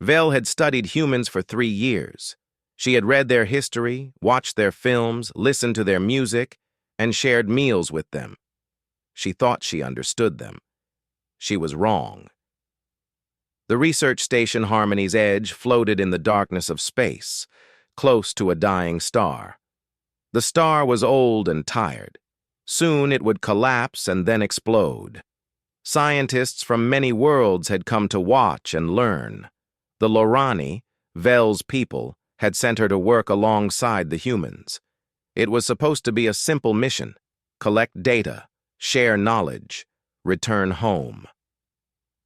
Vel had studied humans for 3 years. She had read their history, watched their films, listened to their music, and shared meals with them. She thought she understood them. She was wrong. The research station Harmony's Edge floated in the darkness of space, close to a dying star. The star was old and tired. Soon it would collapse and then explode. Scientists from many worlds had come to watch and learn. The Lorani, Vel's people, had sent her to work alongside the humans. It was supposed to be a simple mission: collect data, share knowledge, return home.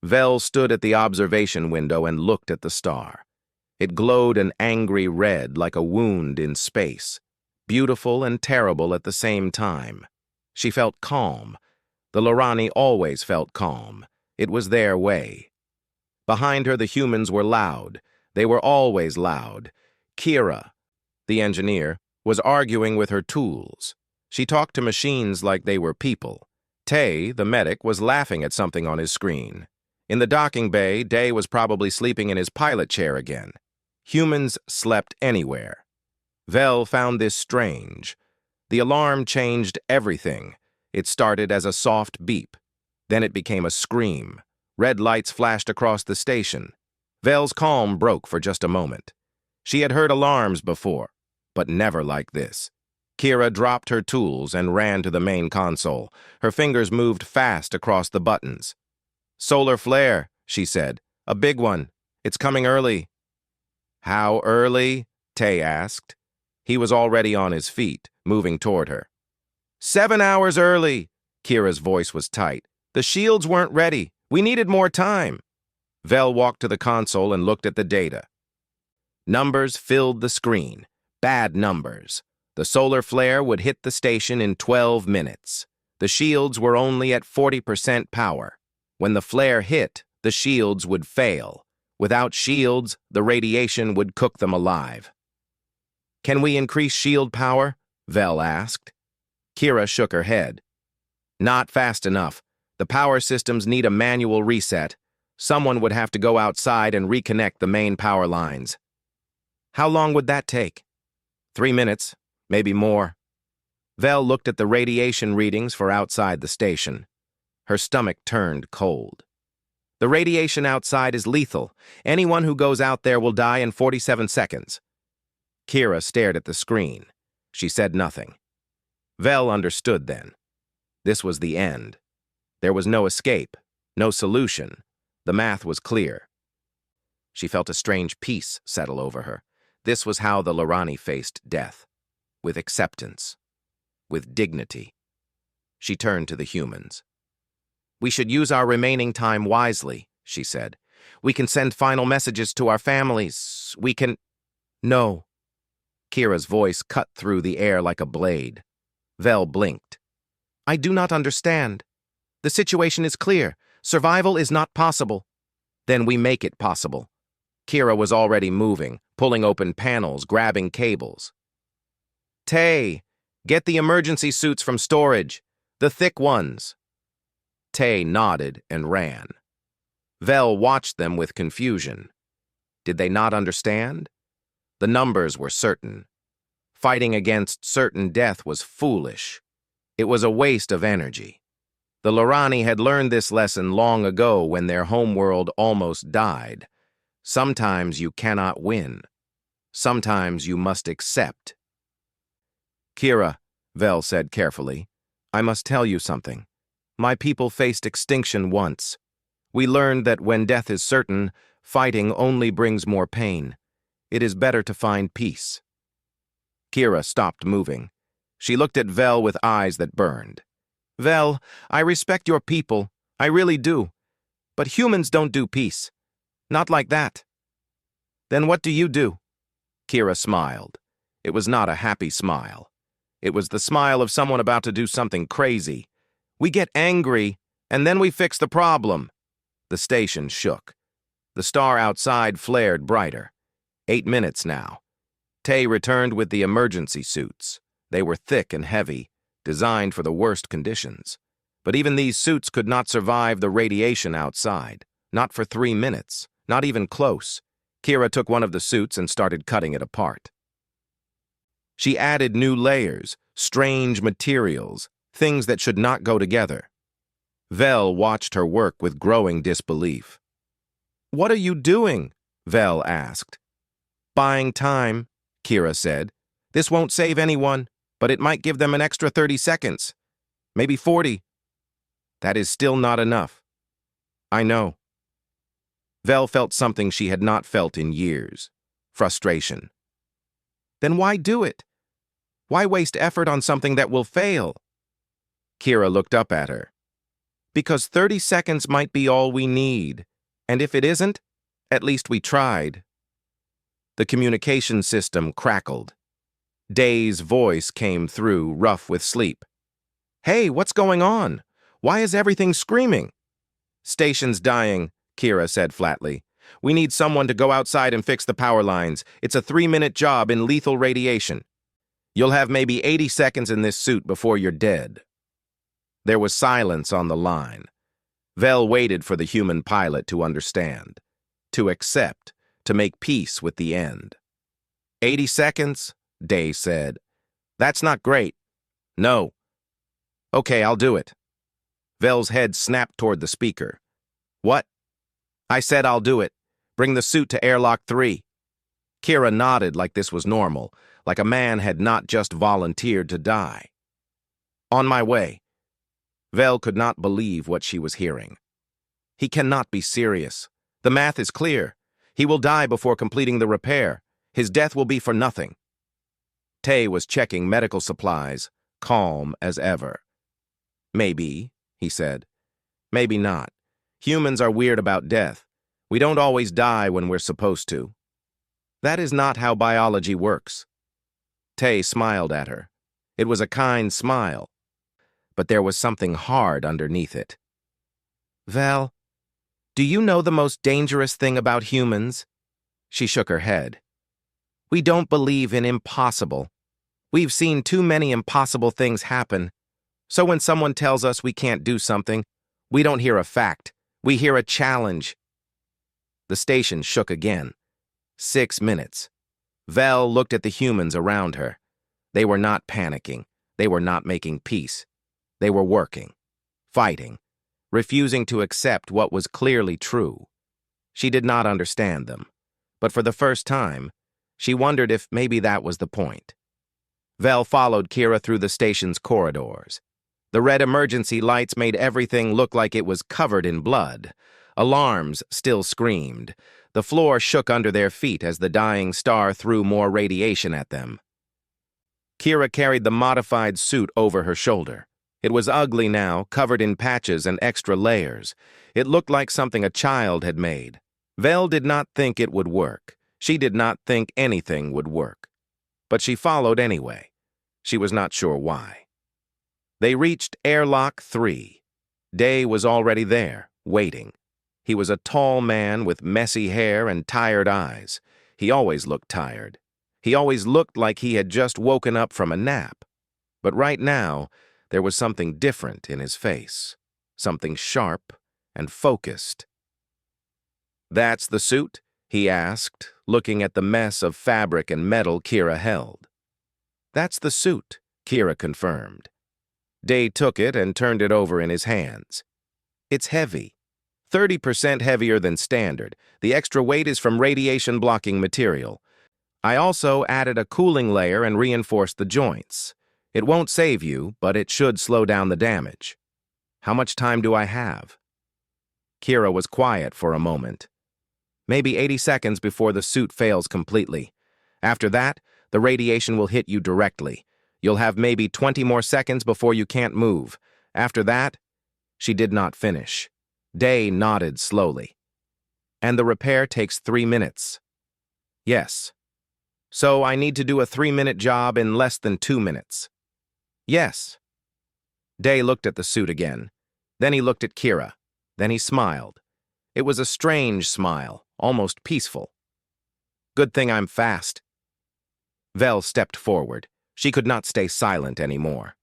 Vel stood at the observation window and looked at the star. It glowed an angry red like a wound in space, beautiful and terrible at the same time. She felt calm. The Lorani always felt calm. It was their way. Behind her, the humans were loud. They were always loud. Kira, the engineer, was arguing with her tools. She talked to machines like they were people. Tay, the medic, was laughing at something on his screen. In the docking bay, Day was probably sleeping in his pilot chair again. Humans slept anywhere. Vel found this strange. The alarm changed everything. It started as a soft beep. Then it became a scream. Red lights flashed across the station. Vel's calm broke for just a moment. She had heard alarms before, but never like this. Kira dropped her tools and ran to the main console. Her fingers moved fast across the buttons. "Solar flare," she said. "A big one. It's coming early." "How early?" Tay asked. He was already on his feet, moving toward her. 7 hours early." Kira's voice was tight. "The shields weren't ready. We needed more time." Vel walked to the console and looked at the data. Numbers filled the screen. Bad numbers. The solar flare would hit the station in 12 minutes. The shields were only at 40% power. When the flare hit, the shields would fail. Without shields, the radiation would cook them alive. "Can we increase shield power?" Vel asked. Kira shook her head. "Not fast enough. The power systems need a manual reset. Someone would have to go outside and reconnect the main power lines." "How long would that take?" 3 minutes, maybe more." Vel looked at the radiation readings for outside the station. Her stomach turned cold. "The radiation outside is lethal. Anyone who goes out there will die in 47 seconds. Kira stared at the screen. She said nothing. Vel understood then. This was the end. There was no escape, no solution. The math was clear. She felt a strange peace settle over her. This was how the Lorani faced death. With acceptance. With dignity. She turned to the humans. "We should use our remaining time wisely," she said. "We can send final messages to our families. We can—" "No." Kira's voice cut through the air like a blade. Vel blinked. "I do not understand. The situation is clear. Survival is not possible." "Then we make it possible." Kira was already moving, pulling open panels, grabbing cables. "Tay, get the emergency suits from storage. The thick ones." Tay nodded and ran. Vel watched them with confusion. Did they not understand? The numbers were certain. Fighting against certain death was foolish. It was a waste of energy. The Lorani had learned this lesson long ago when their homeworld almost died. Sometimes you cannot win. Sometimes you must accept. "Kira," Vel said carefully, "I must tell you something. My people faced extinction once. We learned that when death is certain, fighting only brings more pain. It is better to find peace." Kira stopped moving. She looked at Vel with eyes that burned. "Vel, I respect your people. I really do. But humans don't do peace. Not like that." "Then what do you do?" Kira smiled. It was not a happy smile. It was the smile of someone about to do something crazy. "We get angry, and then we fix the problem." The station shook. The star outside flared brighter. 8 minutes now. Tay returned with the emergency suits. They were thick and heavy, designed for the worst conditions. But even these suits could not survive the radiation outside. Not for 3 minutes. Not even close. Kira took one of the suits and started cutting it apart. She added new layers, strange materials, things that should not go together. Vel watched her work with growing disbelief. "What are you doing?" Vel asked. "Buying time," Kira said. "This won't save anyone, but it might give them an extra 30 seconds. Maybe 40. That is still not enough." "I know." Vel felt something she had not felt in years. Frustration. "Then why do it? Why waste effort on something that will fail?" Kira looked up at her. "Because 30 seconds might be all we need, and if it isn't, at least we tried." The communication system crackled. Day's voice came through, rough with sleep. "Hey, what's going on? Why is everything screaming?" "Station's dying," Kira said flatly. "We need someone to go outside and fix the power lines. It's a 3-minute job in lethal radiation. You'll have maybe 80 seconds in this suit before you're dead." There was silence on the line. Vel waited for the human pilot to understand, to accept, to make peace with the end. 80 seconds, Day said. "That's not great." "No." "Okay, I'll do it." Vel's head snapped toward the speaker. "What?" "I said I'll do it. Bring the suit to airlock 3. Kira nodded like this was normal, like a man had not just volunteered to die. "On my way." Vel could not believe what she was hearing. He cannot be serious. The math is clear. He will die before completing the repair. His death will be for nothing. Tay was checking medical supplies, calm as ever. "Maybe," he said. "Maybe not. Humans are weird about death. We don't always die when we're supposed to. That is not how biology works." Tay smiled at her. It was a kind smile, but there was something hard underneath it. "Vel, do you know the most dangerous thing about humans?" She shook her head. "We don't believe in impossible. We've seen too many impossible things happen. So when someone tells us we can't do something, we don't hear a fact. We hear a challenge." The station shook again. 6 minutes. Vel looked at the humans around her. They were not panicking. They were not making peace. They were working, fighting, refusing to accept what was clearly true. She did not understand them, but for the first time, she wondered if maybe that was the point. Vel followed Kira through the station's corridors. The red emergency lights made everything look like it was covered in blood. Alarms still screamed. The floor shook under their feet as the dying star threw more radiation at them. Kira carried the modified suit over her shoulder. It was ugly now, covered in patches and extra layers. It looked like something a child had made. Vel did not think it would work. She did not think anything would work. But she followed anyway. She was not sure why. They reached airlock 3. Day was already there, waiting. He was a tall man with messy hair and tired eyes. He always looked tired. He always looked like he had just woken up from a nap. But right now, there was something different in his face. Something sharp and focused. "That's the suit?" he asked, looking at the mess of fabric and metal Kira held. "That's the suit," Kira confirmed. Day took it and turned it over in his hands. "It's heavy. 30% heavier than standard. The extra weight is from radiation-blocking material. I also added a cooling layer and reinforced the joints. It won't save you, but it should slow down the damage. How much time do I have?" Kira was quiet for a moment. "Maybe 80 seconds before the suit fails completely. After that, the radiation will hit you directly. You'll have maybe 20 more seconds before you can't move. After that..." She did not finish. Day nodded slowly. "And the repair takes 3 minutes." "Yes." "So I need to do a 3-minute job in less than 2 minutes." "Yes." Day looked at the suit again. Then he looked at Kira. Then he smiled. It was a strange smile, almost peaceful. "Good thing I'm fast." Vel stepped forward. She could not stay silent anymore.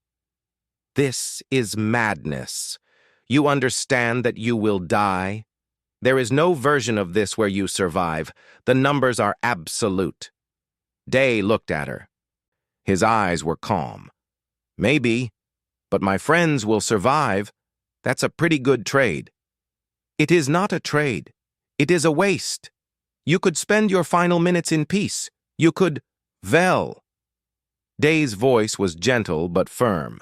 "This is madness. You understand that you will die?" There is no version of this where you survive. The numbers are absolute. Day looked at her. His eyes were calm. Maybe, but my friends will survive. That's a pretty good trade. It is not a trade. It is a waste. You could spend your final minutes in peace. You could, Vel. Day's voice was gentle but firm.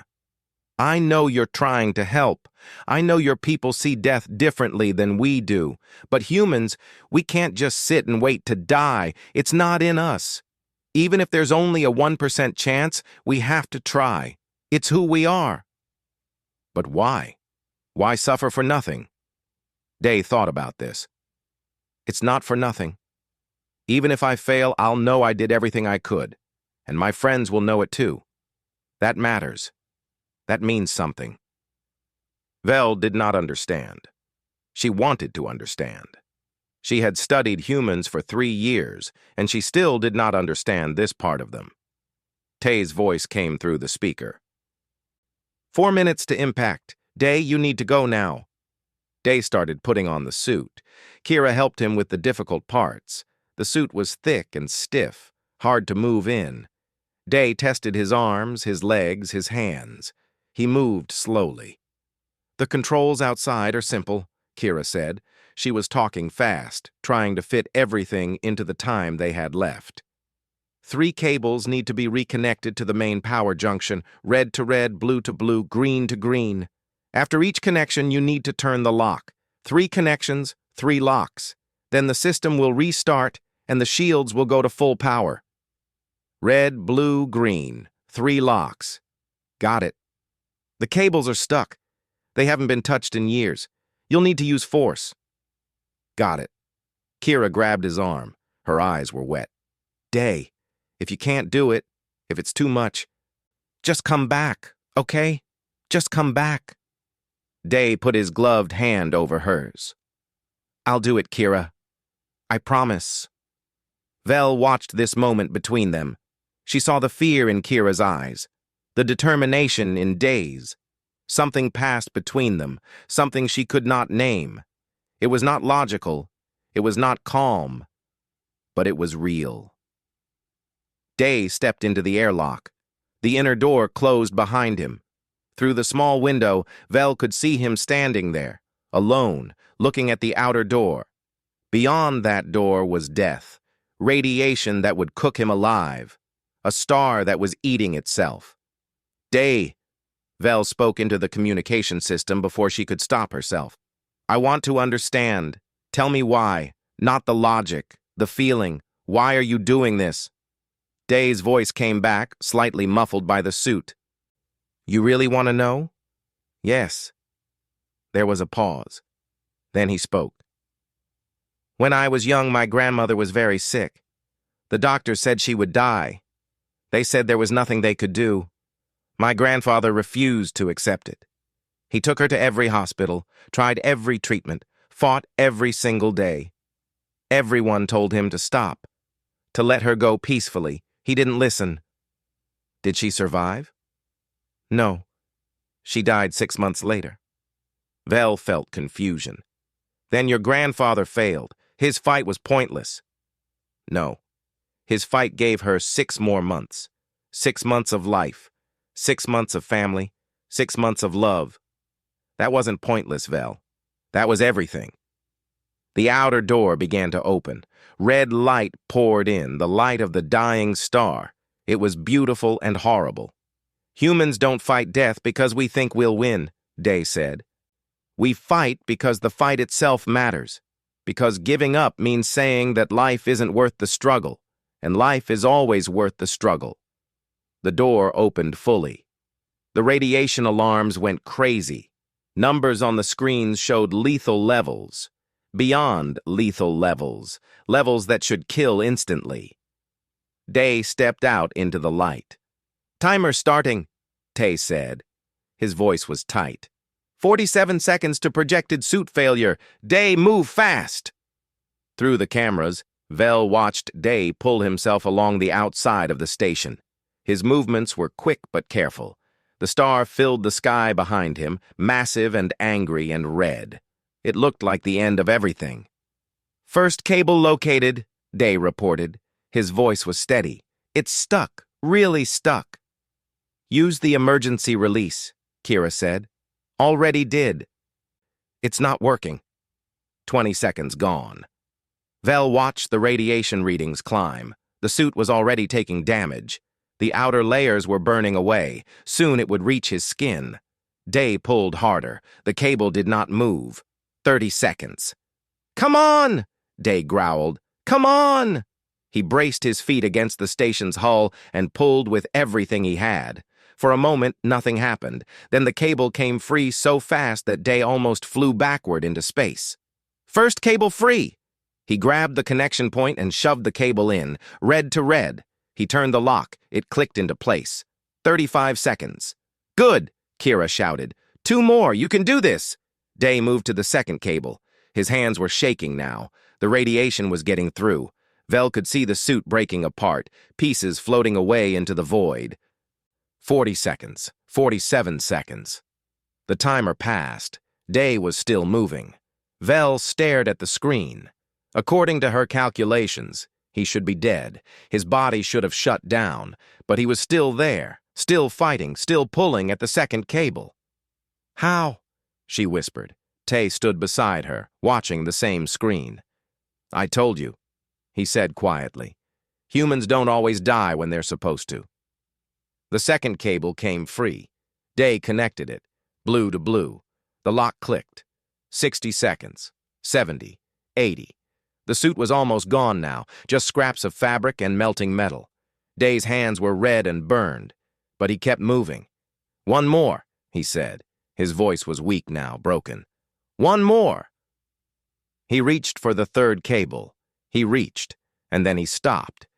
I know you're trying to help. I know your people see death differently than we do. But humans, we can't just sit and wait to die. It's not in us. Even if there's only a 1% chance, we have to try. It's who we are. But why? Why suffer for nothing? Day thought about this. It's not for nothing. Even if I fail, I'll know I did everything I could. And my friends will know it too. That matters. That means something. Vel did not understand. She wanted to understand. She had studied humans for 3 years, and she still did not understand this part of them. Tay's voice came through the speaker. 4 minutes to impact. Day, you need to go now. Day started putting on the suit. Kira helped him with the difficult parts. The suit was thick and stiff, hard to move in. Day tested his arms, his legs, his hands. He moved slowly. The controls outside are simple, Kira said. She was talking fast, trying to fit everything into the time they had left. 3 cables need to be reconnected to the main power junction, red to red, blue to blue, green to green. After each connection, you need to turn the lock. 3 connections, 3 locks. Then the system will restart, and the shields will go to full power. Red, blue, green. 3 locks. Got it. The cables are stuck. They haven't been touched in years. You'll need to use force. Got it. Kira grabbed his arm. Her eyes were wet. Day, if you can't do it, if it's too much, just come back, okay? Just come back. Day put his gloved hand over hers. I'll do it, Kira. I promise. Vel watched this moment between them. She saw the fear in Kira's eyes, the determination in Day's. Something passed between them, something she could not name. It was not logical, it was not calm, but it was real. Day stepped into the airlock. The inner door closed behind him. Through the small window, Vel could see him standing there, alone, looking at the outer door. Beyond that door was death, radiation that would cook him alive, a star that was eating itself. Day, Vel spoke into the communication system before she could stop herself. I want to understand. Tell me why, not the logic, the feeling. Why are you doing this? Day's voice came back, slightly muffled by the suit. You really want to know? Yes. There was a pause. Then he spoke. When I was young, my grandmother was very sick. The doctors said she would die. They said there was nothing they could do. My grandfather refused to accept it. He took her to every hospital, tried every treatment, fought every single day. Everyone told him to stop, to let her go peacefully. He didn't listen. Did she survive? No. She died 6 months later. Vel felt confusion. Then your grandfather failed. His fight was pointless. No. His fight gave her 6 more months. 6 months of life. 6 months of family. 6 months of love. That wasn't pointless, Vel. That was everything. The outer door began to open. Red light poured in, the light of the dying star. It was beautiful and horrible. Humans don't fight death because we think we'll win, Day said. We fight because the fight itself matters. Because giving up means saying that life isn't worth the struggle, and life is always worth the struggle. The door opened fully. The radiation alarms went crazy. Numbers on the screens showed lethal levels. Beyond lethal levels, levels that should kill instantly. Day stepped out into the light. Timer starting, Tay said. His voice was tight. 47 seconds to projected suit failure. Day, move fast! Through the cameras, Vel watched Day pull himself along the outside of the station. His movements were quick but careful. The star filled the sky behind him, massive and angry and red. It looked like the end of everything. "First cable located," Day reported. His voice was steady. "It's stuck, really stuck." "Use the emergency release," Kira said. "Already did." "It's not working." 20 seconds gone. Vel watched the radiation readings climb. The suit was already taking damage. The outer layers were burning away. Soon it would reach his skin. Day pulled harder. The cable did not move. 30 seconds. "Come on!" Day growled. "Come on!" He braced his feet against the station's hull and pulled with everything he had. For a moment, nothing happened. Then the cable came free so fast that Day almost flew backward into space. "First cable free!" He grabbed the connection point and shoved the cable in, red to red. He turned the lock. It clicked into place. 35 seconds. "Good!" Kira shouted. "2 more! You can do this!" Day moved to the second cable. His hands were shaking now. The radiation was getting through. Vel could see the suit breaking apart, pieces floating away into the void. 40 seconds. 47 seconds. The timer passed. Day was still moving. Vel stared at the screen. According to her calculations, he should be dead. His body should have shut down, but he was still there, still fighting, still pulling at the second cable. "How?" she whispered. Tay stood beside her, watching the same screen. "I told you," he said quietly. "Humans don't always die when they're supposed to." The second cable came free. Day connected it, blue to blue. The lock clicked. 60 seconds. 70. 80. The suit was almost gone now, just scraps of fabric and melting metal. Day's hands were red and burned, but he kept moving. "One more," he said. His voice was weak now, broken. "One more." He reached for the third cable. He reached, and then he stopped.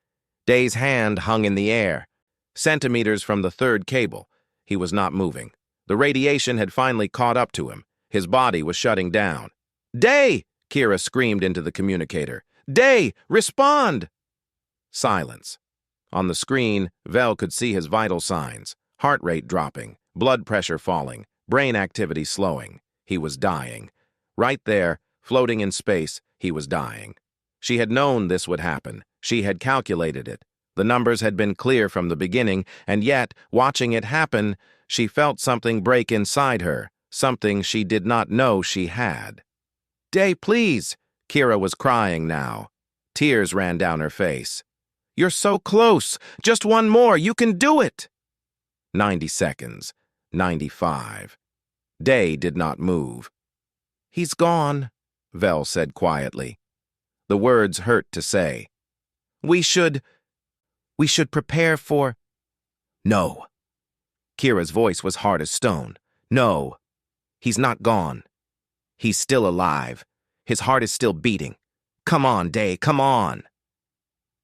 Day's hand hung in the air, centimeters from the third cable. He was not moving. The radiation had finally caught up to him. His body was shutting down. "Day!" Kira screamed into the communicator. "Day, respond!" Silence. On the screen, Vel could see his vital signs. Heart rate dropping, blood pressure falling, brain activity slowing. He was dying. Right there, floating in space, he was dying. She had known this would happen. She had calculated it. The numbers had been clear from the beginning, and yet, watching it happen, she felt something break inside her, something she did not know she had. "Day, please!" Kira was crying now. Tears ran down her face. "You're so close! Just one more! You can do it!" 90 seconds. 95. Day did not move. "He's gone," Vel said quietly. The words hurt to say. We should prepare for..." "No." Kira's voice was hard as stone. "No. He's not gone. He's still alive. His heart is still beating. Come on, Day, come on."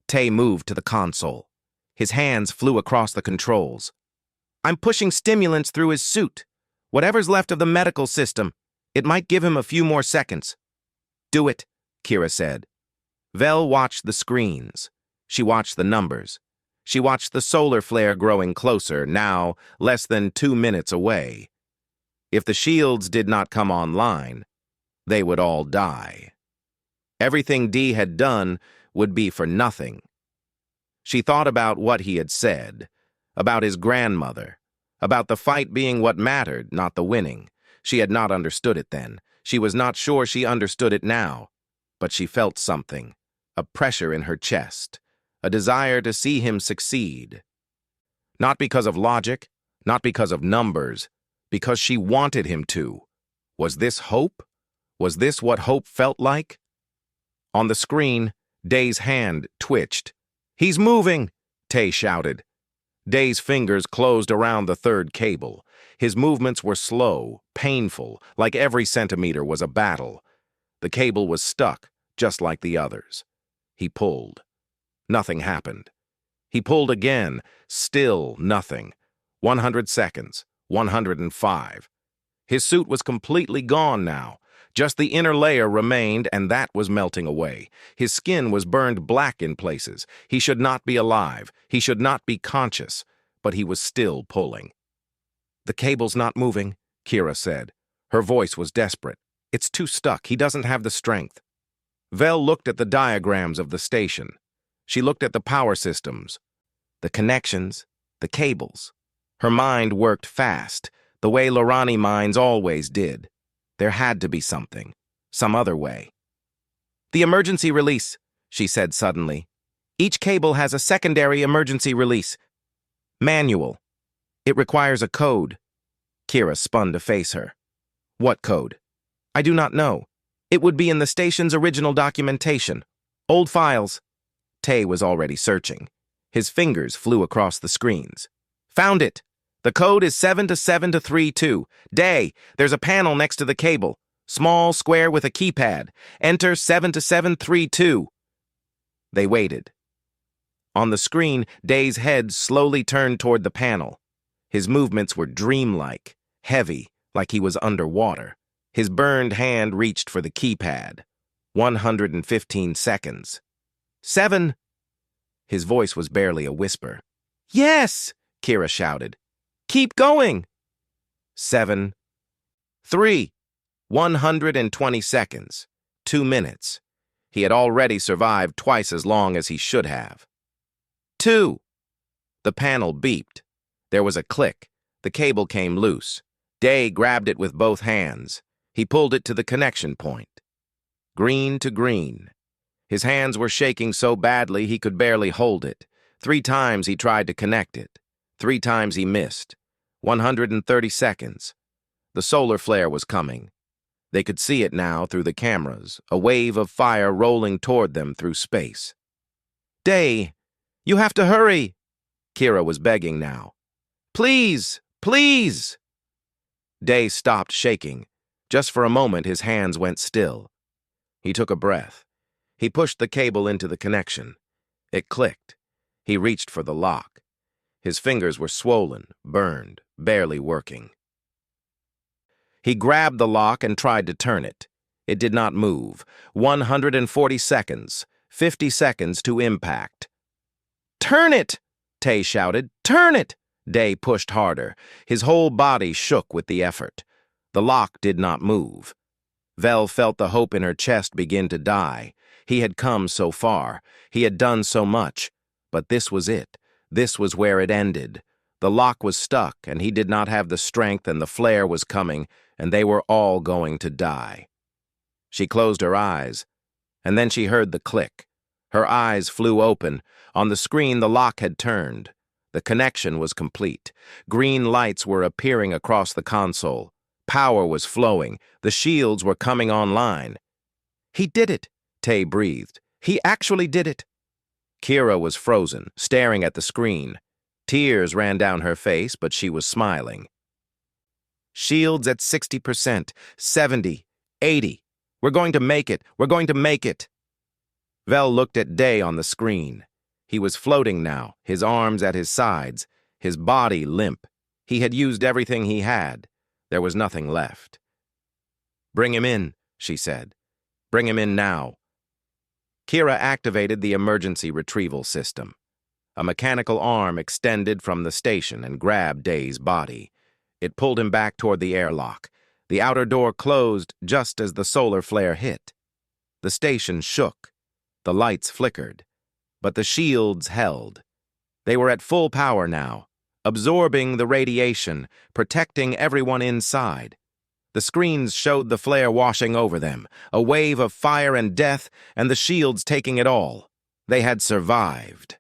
Tay moved to the console. His hands flew across the controls. "I'm pushing stimulants through his suit. Whatever's left of the medical system. It might give him a few more seconds." "Do it," Kira said. Vel watched the screens. She watched the numbers. She watched the solar flare growing closer, now less than 2 minutes away. If the shields did not come online, they would all die. Everything Dee had done would be for nothing. She thought about what he had said, about his grandmother, about the fight being what mattered, not the winning. She had not understood it then. She was not sure she understood it now. But she felt something, a pressure in her chest, a desire to see him succeed. Not because of logic, not because of numbers, because she wanted him to. Was this hope? Was this what hope felt like? On the screen, Day's hand twitched. "He's moving!" Tay shouted. Day's fingers closed around the third cable. His movements were slow, painful, like every centimeter was a battle. The cable was stuck, just like the others. He pulled. Nothing happened. He pulled again, still nothing. 100 seconds, 105. His suit was completely gone now. Just the inner layer remained, and that was melting away. His skin was burned black in places. He should not be alive. He should not be conscious. But he was still pulling. "The cable's not moving," Kira said. Her voice was desperate. It's too stuck. He doesn't have the strength. Vel looked at the diagrams of the station. She looked at the power systems, the connections, the cables. Her mind worked fast, the way Lorani minds always did. There had to be something, some other way. The emergency release, she said suddenly. Each cable has a secondary emergency release. Manual. It requires a code. Kira spun to face her. What code? I do not know. It would be in the station's original documentation. Old files. Tay was already searching. His fingers flew across the screens. Found it. The code is 7-7-32. Day, there's a panel next to the cable. Small square with a keypad. Enter 7-7-32. They waited. On the screen, Day's head slowly turned toward the panel. His movements were dreamlike, heavy, like he was underwater. His burned hand reached for the keypad. 115 seconds. 7. His voice was barely a whisper. Yes, Kira shouted. Keep going. 7. 3. 120 seconds. 2 minutes. He had already survived twice as long as he should have. 2. The panel beeped. There was a click. The cable came loose. Day grabbed it with both hands. He pulled it to the connection point. Green to green. His hands were shaking so badly he could barely hold it. 3 times he tried to connect it. 3 times he missed. 130 seconds. The solar flare was coming. They could see it now through the cameras, a wave of fire rolling toward them through space. Day, you have to hurry. Kira was begging now. Please, please. Day stopped shaking. Just for a moment, his hands went still. He took a breath. He pushed the cable into the connection. It clicked. He reached for the lock. His fingers were swollen, burned, barely working. He grabbed the lock and tried to turn it. It did not move. 140 seconds. 50 seconds to impact. Turn it! Tay shouted. Turn it! Day pushed harder. His whole body shook with the effort. The lock did not move. Vel felt the hope in her chest begin to die. He had come so far. He had done so much. But this was it. This was where it ended. The lock was stuck, and he did not have the strength, and the flare was coming, and they were all going to die. She closed her eyes, and then she heard the click. Her eyes flew open. On the screen, the lock had turned. The connection was complete. Green lights were appearing across the console. Power was flowing. The shields were coming online. He did it, Tay breathed. He actually did it. Kira was frozen, staring at the screen. Tears ran down her face, but she was smiling. Shields at 60%, 70, 80. We're going to make it. We're going to make it. Vel looked at Day on the screen. He was floating now, his arms at his sides, his body limp. He had used everything he had. There was nothing left. Bring him in, she said. Bring him in now. Kira activated the emergency retrieval system. A mechanical arm extended from the station and grabbed Day's body. It pulled him back toward the airlock. The outer door closed just as the solar flare hit. The station shook. The lights flickered. But the shields held. They were at full power now, absorbing the radiation, protecting everyone inside. The screens showed the flare washing over them, a wave of fire and death, and the shields taking it all. They had survived.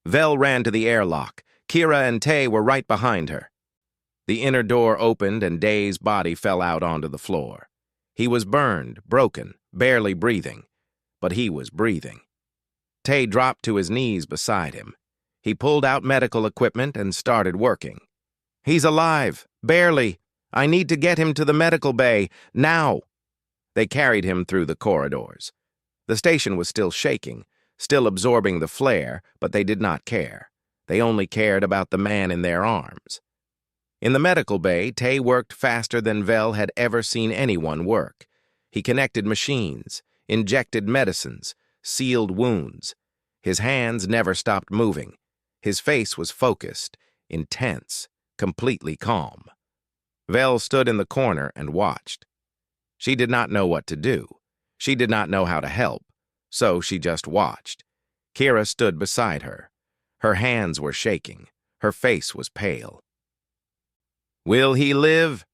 Vel ran to the airlock. Kira and Tay were right behind her. The inner door opened and Day's body fell out onto the floor. He was burned, broken, barely breathing. But he was breathing. Tay dropped to his knees beside him. He pulled out medical equipment and started working. He's alive, barely. I need to get him to the medical bay, now. They carried him through the corridors. The station was still shaking, still absorbing the flare, but they did not care. They only cared about the man in their arms. In the medical bay, Tay worked faster than Vel had ever seen anyone work. He connected machines, injected medicines, sealed wounds. His hands never stopped moving. His face was focused, intense, completely calm. Vel stood in the corner and watched. She did not know what to do. She did not know how to help, so she just watched. Kira stood beside her. Her hands were shaking. Her face was pale. "Will he live?"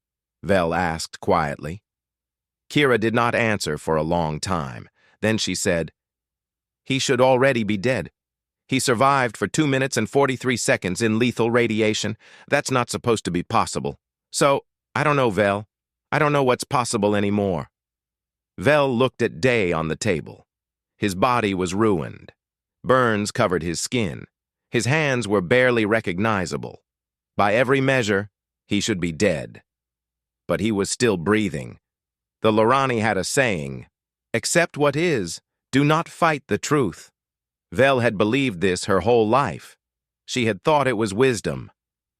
Vel asked quietly. Kira did not answer for a long time. Then she said, "He should already be dead. He survived for 2 minutes and 43 seconds in lethal radiation. That's not supposed to be possible. So, I don't know, Vel. I don't know what's possible anymore." Vel looked at Day on the table. His body was ruined. Burns covered his skin. His hands were barely recognizable. By every measure, he should be dead. But he was still breathing. The Lorani had a saying, "Accept what is, do not fight the truth." Vel had believed this her whole life. She had thought it was wisdom.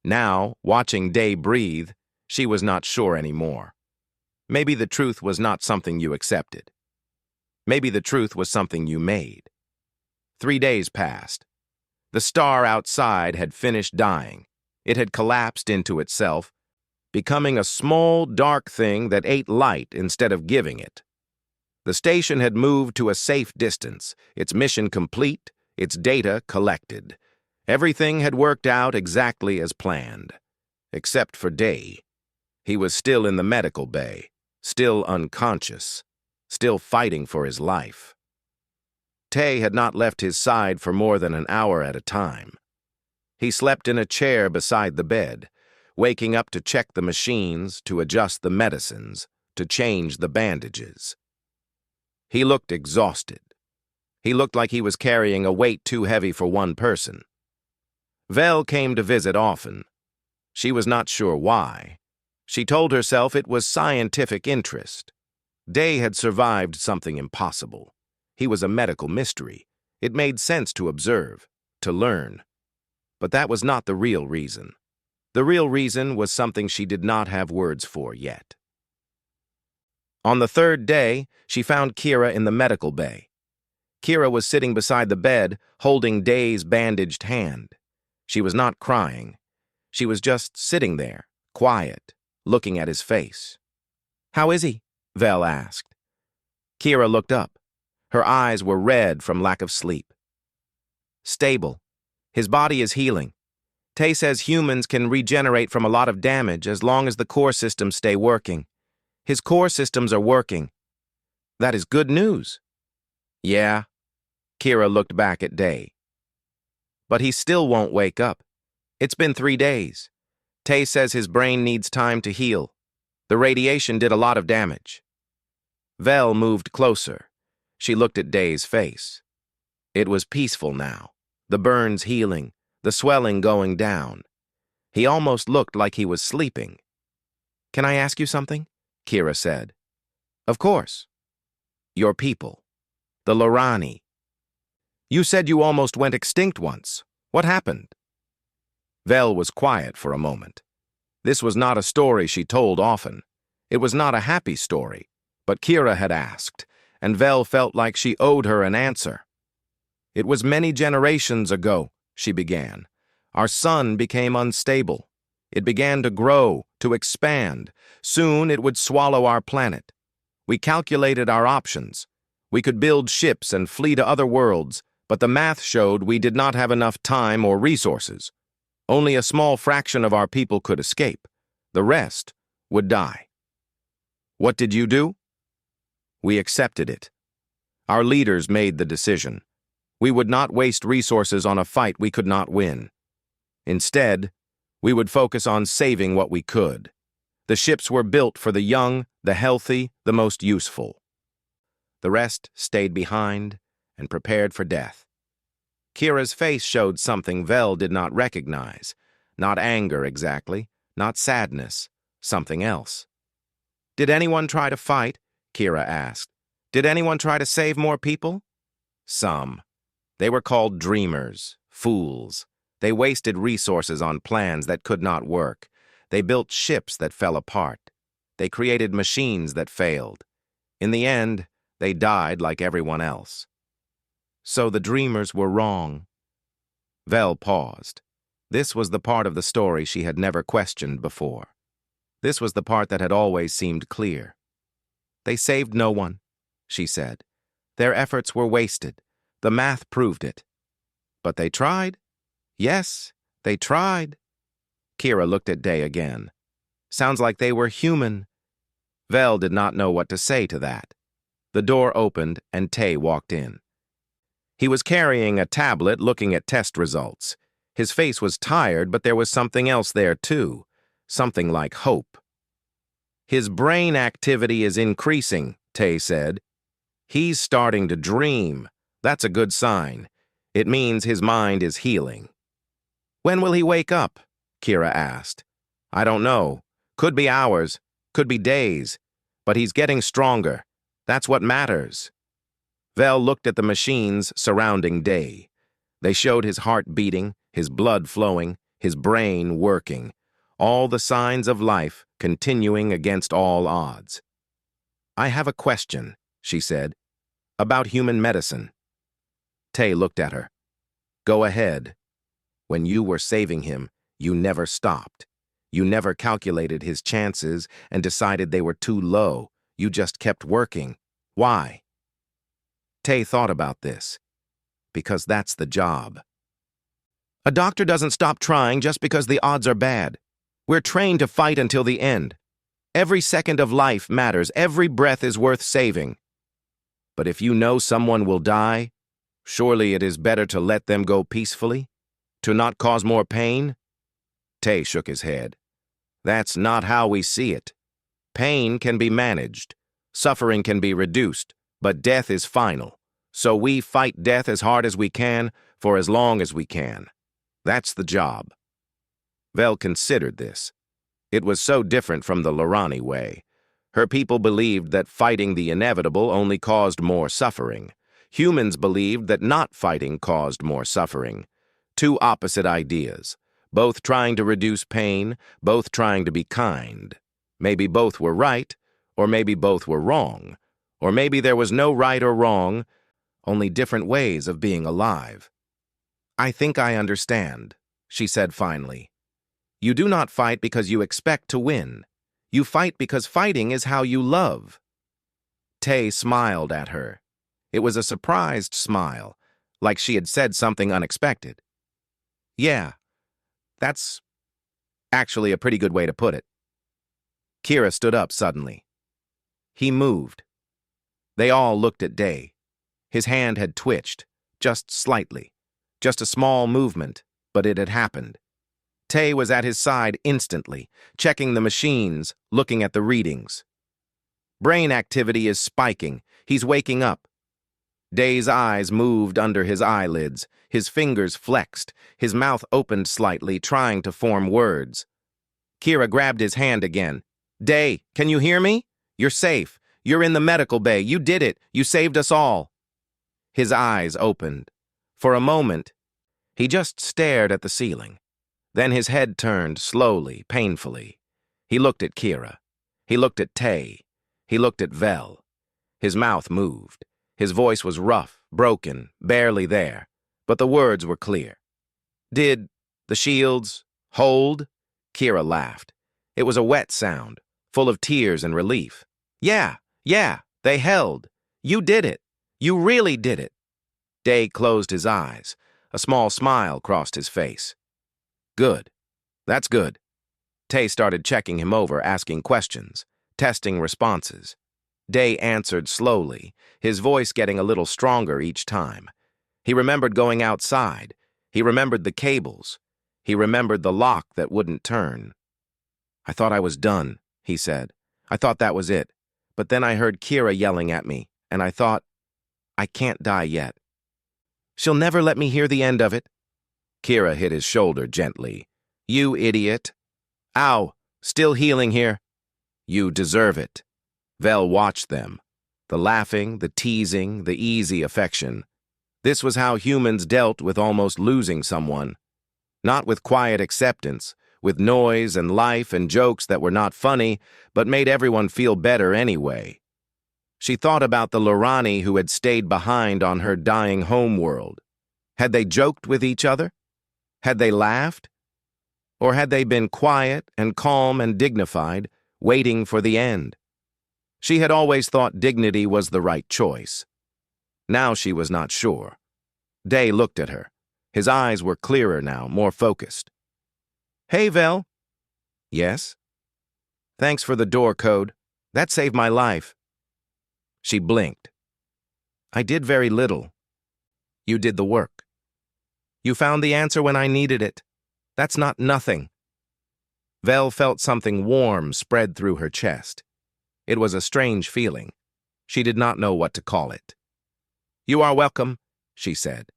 Now, watching Day breathe, she was not sure anymore. Maybe the truth was not something you accepted. Maybe the truth was something you made. 3 days passed. The star outside had finished dying. It had collapsed into itself, becoming a small, dark thing that ate light instead of giving it. The station had moved to a safe distance, its mission complete, its data collected. Everything had worked out exactly as planned. Except for Day. He was still in the medical bay, still unconscious, still fighting for his life. Tay had not left his side for more than an hour at a time. He slept in a chair beside the bed, waking up to check the machines, to adjust the medicines, to change the bandages. He looked exhausted. He looked like he was carrying a weight too heavy for one person. Vel came to visit often. She was not sure why. She told herself it was scientific interest. Day had survived something impossible. He was a medical mystery. It made sense to observe, to learn. But that was not the real reason. The real reason was something she did not have words for yet. On the 3rd day, she found Kira in the medical bay. Kira was sitting beside the bed, holding Day's bandaged hand. She was not crying. She was just sitting there, quiet, looking at his face. "How is he?" Vel asked. Kira looked up. Her eyes were red from lack of sleep. "Stable. His body is healing. Tay says humans can regenerate from a lot of damage as long as the core systems stay working. His core systems are working. That is good news." "Yeah." Kira looked back at Day. "But he still won't wake up. It's been 3 days. Tay says his brain needs time to heal. The radiation did a lot of damage." Vel moved closer. She looked at Day's face. It was peaceful now, the burns healing, the swelling going down. He almost looked like he was sleeping. "Can I ask you something?" Kira said. "Of course." "Your people. The Lorani. You said you almost went extinct once. What happened?" Vel was quiet for a moment. This was not a story she told often. It was not a happy story, but Kira had asked, and Vel felt like she owed her an answer. "It was many generations ago," she began. "Our sun became unstable. It began to grow, to expand. Soon it would swallow our planet. We calculated our options. We could build ships and flee to other worlds, but the math showed we did not have enough time or resources. Only a small fraction of our people could escape. The rest would die. What did you do? We accepted it. Our leaders made the decision. We would not waste resources on a fight we could not win. Instead, we would focus on saving what we could. The ships were built for the young, the healthy, the most useful. The rest stayed behind and prepared for death." Kira's face showed something Vel did not recognize. Not anger exactly, not sadness, something else. "Did anyone try to fight?" Kira asked. "Did anyone try to save more people?" "Some. They were called dreamers, fools. They wasted resources on plans that could not work. They built ships that fell apart. They created machines that failed. In the end, they died like everyone else." "So the dreamers were wrong." Vel paused. This was the part of the story she had never questioned before. This was the part that had always seemed clear. They saved no one, she said. Their efforts were wasted. The math proved it. But they tried. Yes, they tried. Kira looked at Day again. Sounds like they were human. Vel did not know what to say to that. The door opened and Tay walked in. He was carrying a tablet looking at test results. His face was tired, but there was something else there too. Something like hope. His brain activity is increasing, Tay said. He's starting to dream. That's a good sign. It means his mind is healing. When will he wake up? Kira asked. I don't know. Could be hours, could be days. But he's getting stronger. That's what matters. Vel looked at the machines surrounding Day. They showed his heart beating, his blood flowing, his brain working. All the signs of life continuing against all odds. I have a question, she said, about human medicine. Tay looked at her. Go ahead. When you were saving him, you never stopped. You never calculated his chances and decided they were too low. You just kept working. Why? Tay thought about this. Because that's the job. A doctor doesn't stop trying just because the odds are bad. We're trained to fight until the end. Every second of life matters. Every breath is worth saving. But if you know someone will die, surely it is better to let them go peacefully? To not cause more pain? Tay shook his head. That's not how we see it. Pain can be managed. Suffering can be reduced. But death is final. So we fight death as hard as we can for as long as we can. That's the job. Vel considered this. It was so different from the Lorani way. Her people believed that fighting the inevitable only caused more suffering. Humans believed that not fighting caused more suffering. Two opposite ideas, both trying to reduce pain, both trying to be kind. Maybe both were right, or maybe both were wrong, or maybe there was no right or wrong, only different ways of being alive. I think I understand, she said finally. You do not fight because you expect to win. You fight because fighting is how you love. Tay smiled at her. It was a surprised smile, like she had said something unexpected. Yeah, that's actually a pretty good way to put it. Kira stood up suddenly. He moved. They all looked at Day. His hand had twitched, just slightly. Just a small movement, but it had happened. Tay was at his side instantly, checking the machines, looking at the readings. Brain activity is spiking. He's waking up. Day's eyes moved under his eyelids. His fingers flexed. His mouth opened slightly, trying to form words. Kira grabbed his hand again. Day, can you hear me? You're safe. You're in the medical bay. You did it. You saved us all. His eyes opened. For a moment, he just stared at the ceiling. Then his head turned slowly, painfully. He looked at Kira. He looked at Tay. He looked at Vel. His mouth moved. His voice was rough, broken, barely there. But the words were clear. Did the shields hold? Kira laughed. It was a wet sound, full of tears and relief. Yeah, they held. You did it. You really did it. Day closed his eyes. A small smile crossed his face. Good. That's good. Tay started checking him over, asking questions, testing responses. Day answered slowly, his voice getting a little stronger each time. He remembered going outside. He remembered the cables. He remembered the lock that wouldn't turn. I thought I was done, he said. I thought that was it. But then I heard Kira yelling at me, and I thought, I can't die yet. She'll never let me hear the end of it. Kira hit his shoulder gently. You idiot. Ow, still healing here. You deserve it. Vel watched them. The laughing, the teasing, the easy affection. This was how humans dealt with almost losing someone. Not with quiet acceptance, with noise and life and jokes that were not funny, but made everyone feel better anyway. She thought about the Lorani who had stayed behind on her dying homeworld. Had they joked with each other? Had they laughed? Or had they been quiet and calm and dignified, waiting for the end? She had always thought dignity was the right choice. Now she was not sure. Day looked at her. His eyes were clearer now, more focused. "Hey, Vel." "Yes?" "Thanks for the door code. That saved my life." She blinked. "I did very little. You did the work. You found the answer when I needed it. That's not nothing." Vel felt something warm spread through her chest. It was a strange feeling. She did not know what to call it. "You are welcome," she said.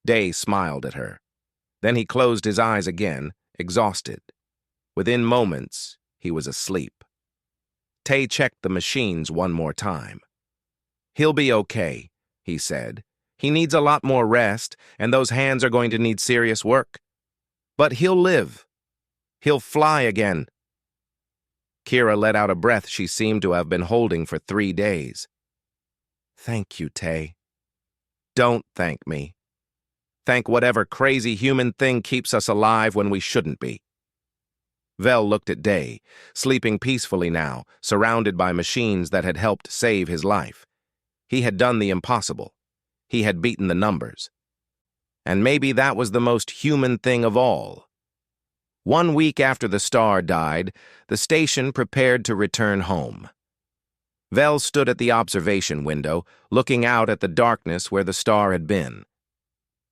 Day smiled at her. Then he closed his eyes again, exhausted. Within moments, he was asleep. Tay checked the machines one more time. "He'll be okay," he said. "He needs a lot more rest, and those hands are going to need serious work. But he'll live. He'll fly again." Kira let out a breath she seemed to have been holding for 3 days. "Thank you, Tay." "Don't thank me. Thank whatever crazy human thing keeps us alive when we shouldn't be." Vel looked at Day, sleeping peacefully now, surrounded by machines that had helped save his life. He had done the impossible. He had beaten the numbers. And maybe that was the most human thing of all. 1 week after the star died, the station prepared to return home. Vel stood at the observation window, looking out at the darkness where the star had been.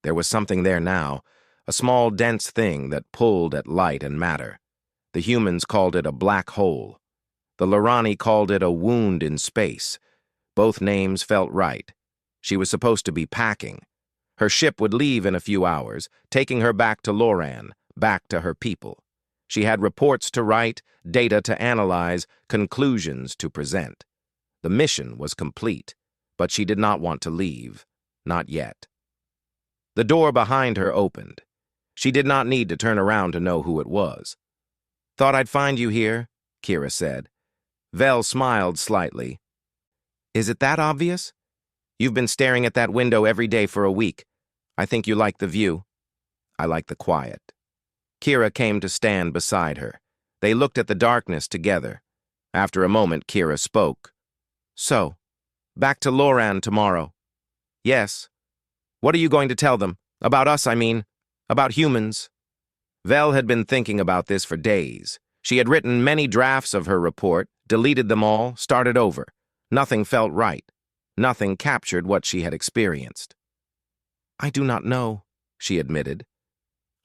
There was something there now, a small dense thing that pulled at light and matter. The humans called it a black hole. The Lorani called it a wound in space. Both names felt right. She was supposed to be packing. Her ship would leave in a few hours, taking her back to Loran, back to her people. She had reports to write, data to analyze, conclusions to present. The mission was complete, but she did not want to leave. Not yet. The door behind her opened. She did not need to turn around to know who it was. "Thought I'd find you here," Kira said. Vel smiled slightly. "Is it that obvious? You've been staring at that window every day for a week. I think you like the view." "I like the quiet." Kira came to stand beside her. They looked at the darkness together. After a moment, Kira spoke. "So, back to Loran tomorrow." "Yes." "What are you going to tell them? About us, I mean. About humans." Vel had been thinking about this for days. She had written many drafts of her report, deleted them all, started over. Nothing felt right. Nothing captured what she had experienced. "I do not know," she admitted.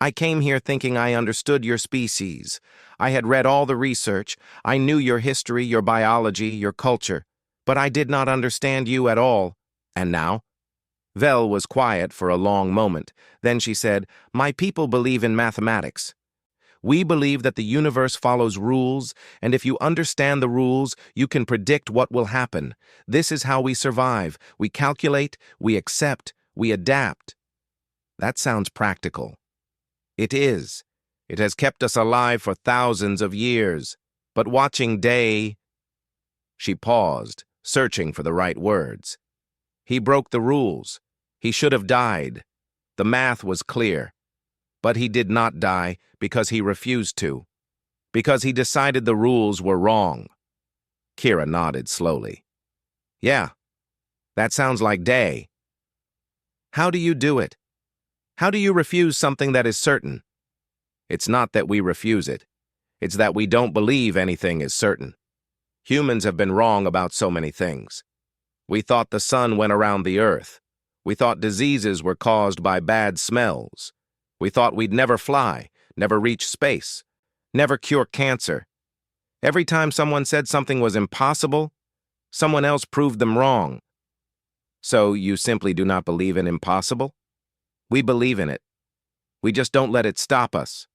"I came here thinking I understood your species. I had read all the research. I knew your history, your biology, your culture. But I did not understand you at all. And now?" Vel was quiet for a long moment. Then she said, "My people believe in mathematics. We believe that the universe follows rules, and if you understand the rules, you can predict what will happen. This is how we survive. We calculate, we accept, we adapt." That sounds practical. It is. It has kept us alive for thousands of years. But watching Day... She paused, searching for the right words. "He broke the rules. He should have died. The math was clear. But he did not die because he refused to. Because he decided the rules were wrong." Kira nodded slowly. "Yeah, that sounds like Day." "How do you do it? How do you refuse something that is certain?" "It's not that we refuse it. It's that we don't believe anything is certain. Humans have been wrong about so many things. We thought the sun went around the earth. We thought diseases were caused by bad smells. We thought we'd never fly, never reach space, never cure cancer. Every time someone said something was impossible, someone else proved them wrong." "So you simply do not believe in impossible?" "We believe in it. We just don't let it stop us."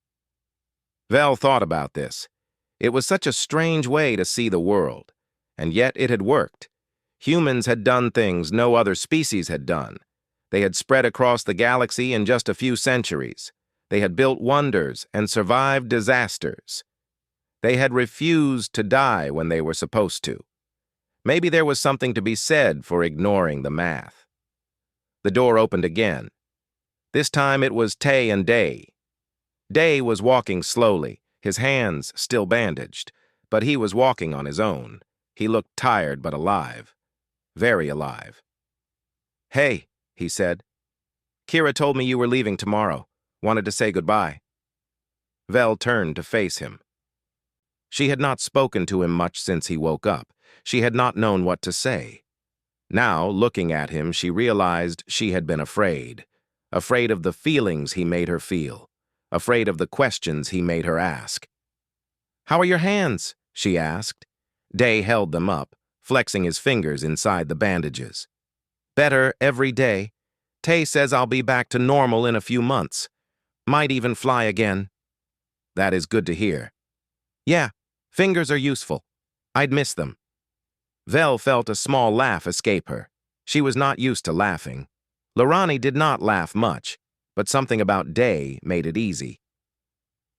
Vel thought about this. It was such a strange way to see the world, and yet it had worked. Humans had done things no other species had done. They had spread across the galaxy in just a few centuries. They had built wonders and survived disasters. They had refused to die when they were supposed to. Maybe there was something to be said for ignoring the math. The door opened again. This time it was Tay and Day. Day was walking slowly, his hands still bandaged, but he was walking on his own. He looked tired but alive. Very alive. "Hey," he said. "Kira told me you were leaving tomorrow. Wanted to say goodbye." Vel turned to face him. She had not spoken to him much since he woke up. She had not known what to say. Now, looking at him, she realized she had been afraid. Afraid of the feelings he made her feel. Afraid of the questions he made her ask. "How are your hands?" she asked. Day held them up, flexing his fingers inside the bandages. "Better every day. Tay says I'll be back to normal in a few months. Might even fly again." "That is good to hear." "Yeah, fingers are useful. I'd miss them." Vel felt a small laugh escape her. She was not used to laughing. Lorani did not laugh much, but something about Day made it easy.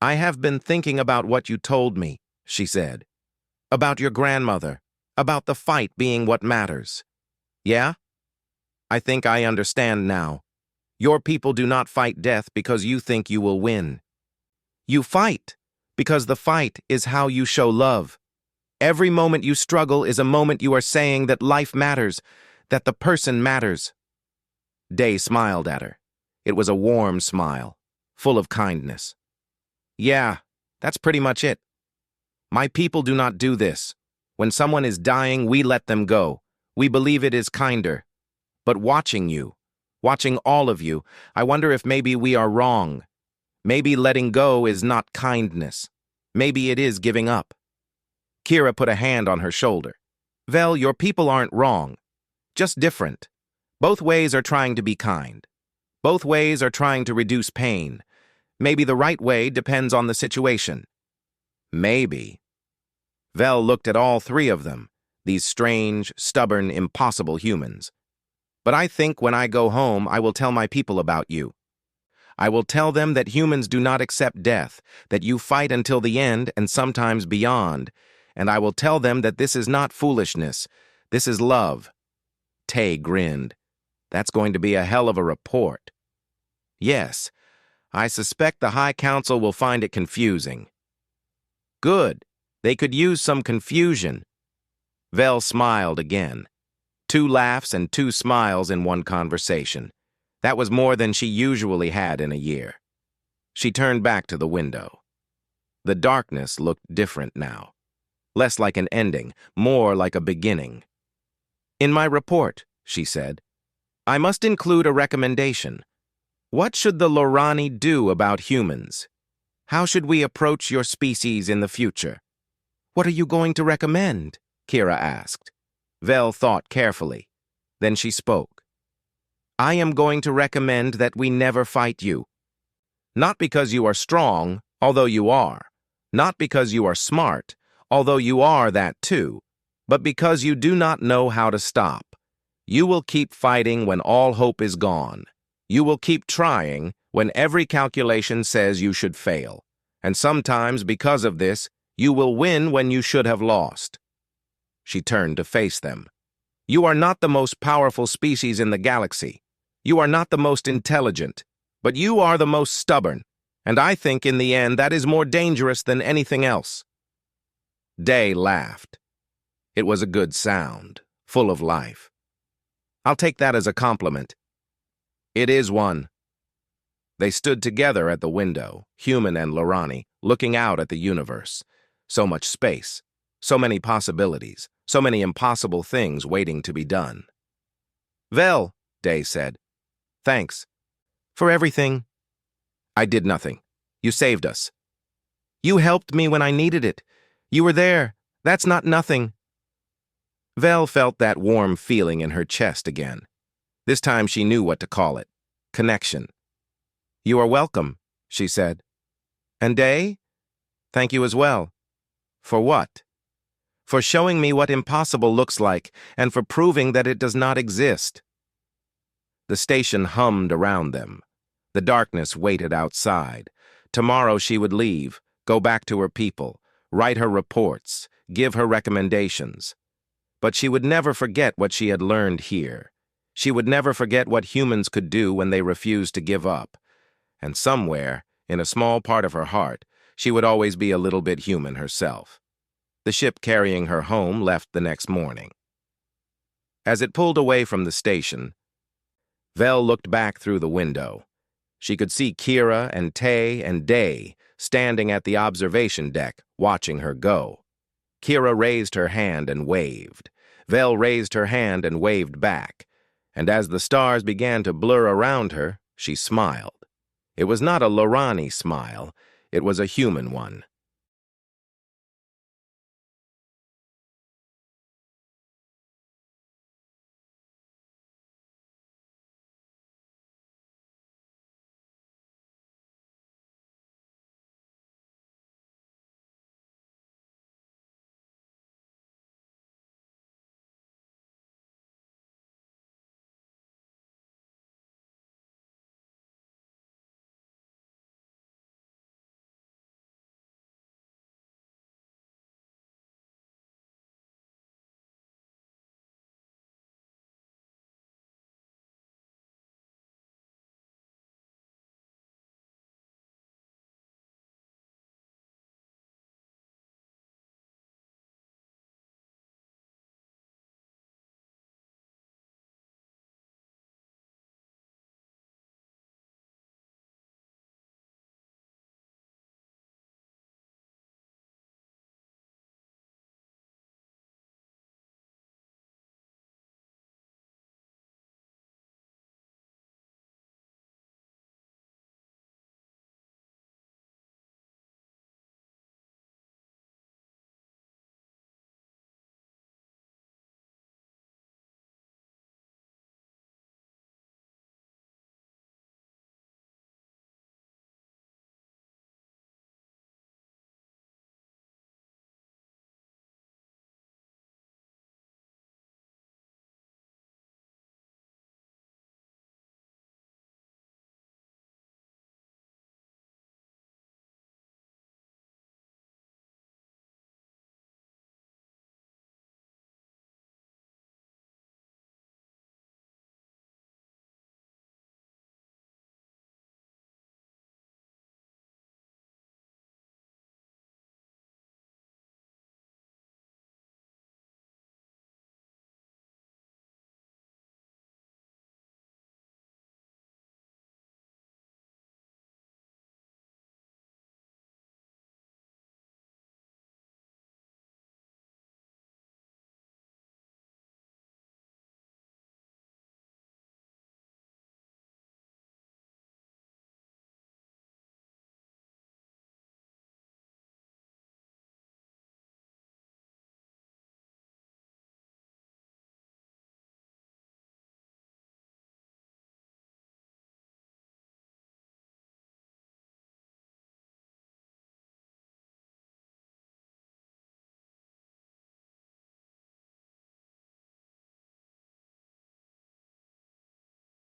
"I have been thinking about what you told me," she said. "About your grandmother, about the fight being what matters." "Yeah? I think I understand now. Your people do not fight death because you think you will win. You fight because the fight is how you show love. Every moment you struggle is a moment you are saying that life matters, that the person matters." Day smiled at her. It was a warm smile, full of kindness. "Yeah, that's pretty much it. My people do not do this. When someone is dying, we let them go. We believe it is kinder. But watching you, watching all of you, I wonder if maybe we are wrong. Maybe letting go is not kindness. Maybe it is giving up." Kira put a hand on her shoulder. "Vel, your people aren't wrong. Just different. Both ways are trying to be kind. Both ways are trying to reduce pain. Maybe the right way depends on the situation." Maybe. Vel looked at all three of them, these strange, stubborn, impossible humans. "But I think when I go home, I will tell my people about you. I will tell them that humans do not accept death, that you fight until the end and sometimes beyond, and I will tell them that this is not foolishness, this is love." Tay grinned. "That's going to be a hell of a report." "Yes, I suspect the High Council will find it confusing." "Good. They could use some confusion." Vel smiled again. 2 laughs and 2 smiles in one conversation. That was more than she usually had in a year. She turned back to the window. The darkness looked different now. Less like an ending, more like a beginning. "In my report," she said, "I must include a recommendation. What should the Lorani do about humans? How should we approach your species in the future?" "What are you going to recommend?" Kira asked. Vel thought carefully. Then she spoke. "I am going to recommend that we never fight you. Not because you are strong, although you are. Not because you are smart, although you are that too. But because you do not know how to stop. You will keep fighting when all hope is gone. You will keep trying when every calculation says you should fail. And sometimes, because of this, you will win when you should have lost." She turned to face them. "You are not the most powerful species in the galaxy. You are not the most intelligent, but you are the most stubborn, and I think in the end that is more dangerous than anything else." Day laughed. It was a good sound, full of life. "I'll take that as a compliment." "It is one." They stood together at the window, human and Lorani, looking out at the universe. So much space, so many possibilities, so many impossible things waiting to be done. "Vel," Day said, "thanks. For everything." "I did nothing. You saved us." "You helped me when I needed it. You were there. That's not nothing." Vel felt that warm feeling in her chest again. This time she knew what to call it. Connection. "You are welcome," she said. "And Day? Thank you as well." "For what?" "For showing me what impossible looks like, and for proving that it does not exist." The station hummed around them. The darkness waited outside. Tomorrow she would leave, go back to her people, write her reports, give her recommendations. But she would never forget what she had learned here. She would never forget what humans could do when they refused to give up. And somewhere, in a small part of her heart, she would always be a little bit human herself. The ship carrying her home left the next morning. As it pulled away from the station, Vel looked back through the window. She could see Kira and Tay and Day standing at the observation deck, watching her go. Kira raised her hand and waved. Vel raised her hand and waved back. And as the stars began to blur around her, she smiled. It was not a Lorani smile, it was a human one.